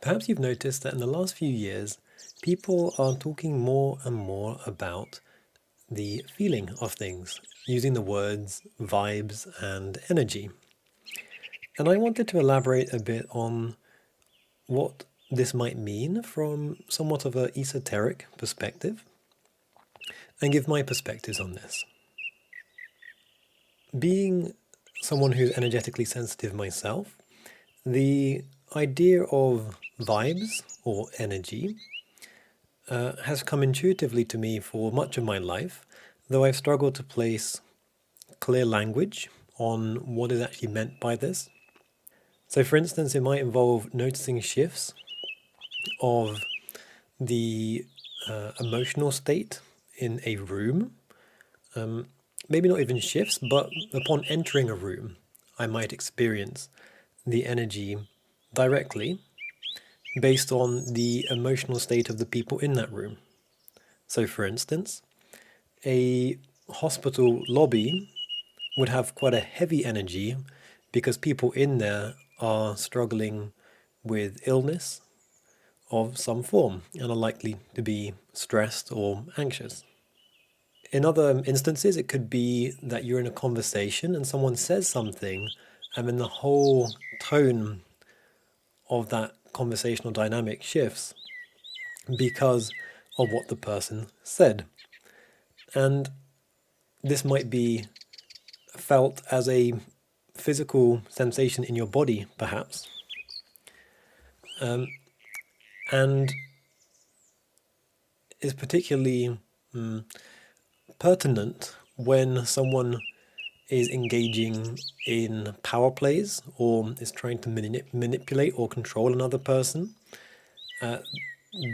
Perhaps you've noticed that in the last few years, people are talking more and more about the feeling of things, using the words vibes and energy. And I wanted to elaborate a bit on what this might mean from somewhat of an esoteric perspective and give my perspectives on this. Being someone who's energetically sensitive myself, the idea of vibes or energy has come intuitively to me for much of my life, though I've struggled to place clear language on what is actually meant by this. So, for instance, it might involve noticing shifts of the emotional state in a room. Maybe not even shifts, but upon entering a room, I might experience the energy directly based on the emotional state of the people in that room. So, for instance, a hospital lobby would have quite a heavy energy because people in there are struggling with illness of some form and are likely to be stressed or anxious. In other instances, it could be that you're in a conversation and someone says something, and then the whole tone of that conversational dynamic shifts because of what the person said. And this might be felt as a physical sensation in your body, perhaps. And is particularly pertinent when someone is engaging in power plays or is trying to manipulate or control another person.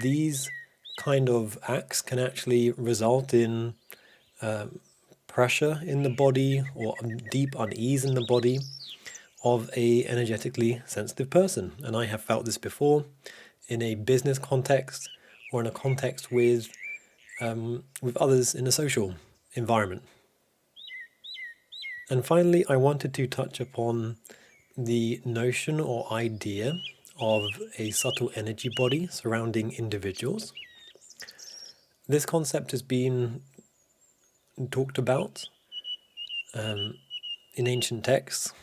These kind of acts can actually result in pressure in the body or deep unease in the body of a energetically sensitive person. And I have felt this before in a business context or in a context with others in a social environment. And finally, I wanted to touch upon the notion or idea of a subtle energy body surrounding individuals. This concept has been talked about in ancient texts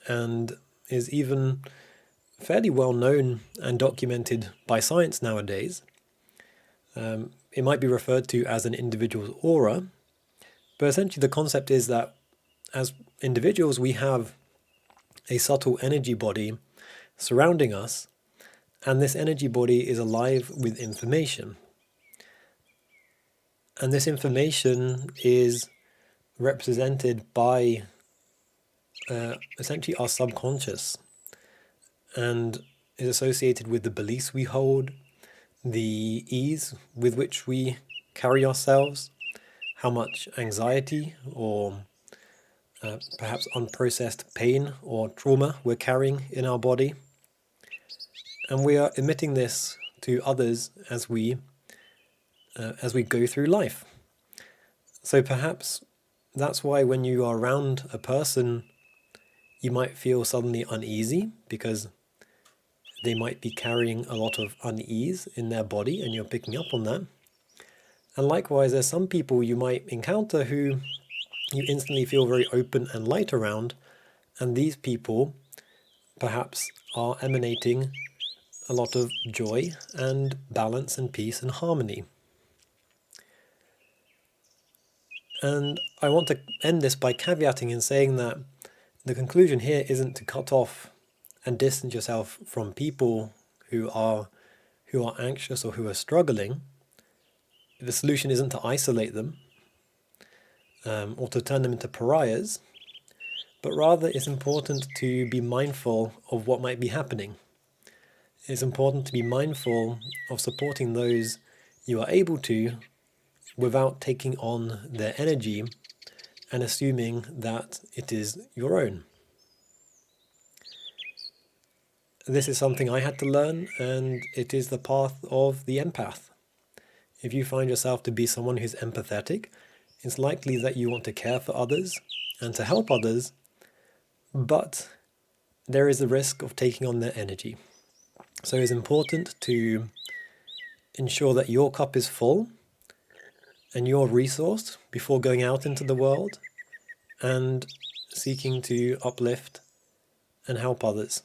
and is even fairly well known and documented by science nowadays. It might be referred to as an individual's aura, but essentially the concept is that as individuals we have a subtle energy body surrounding us, and this energy body is alive with information. And this information is represented by essentially our subconscious and is associated with the beliefs we hold, the ease with which we carry ourselves, how much anxiety or perhaps unprocessed pain or trauma we're carrying in our body. And we are emitting this to others as we go through life. So perhaps that's why when you are around a person, you might feel suddenly uneasy because they might be carrying a lot of unease in their body and you're picking up on that. And likewise, there's some people you might encounter who you instantly feel very open and light around, and these people perhaps are emanating a lot of joy and balance and peace and harmony. And I want to end this by caveating and saying that the conclusion here isn't to cut off and distance yourself from people who are anxious or who are struggling. The solution isn't to isolate them or to turn them into pariahs, but rather it's important to be mindful of what might be happening. It's important to be mindful of supporting those you are able to without taking on their energy and assuming that it is your own. This is something I had to learn, and it is the path of the empath. If you find yourself to be someone who's empathetic, it's likely that you want to care for others and to help others, but there is a risk of taking on their energy. So it's important to ensure that your cup is full and you're resourced before going out into the world and seeking to uplift and help others.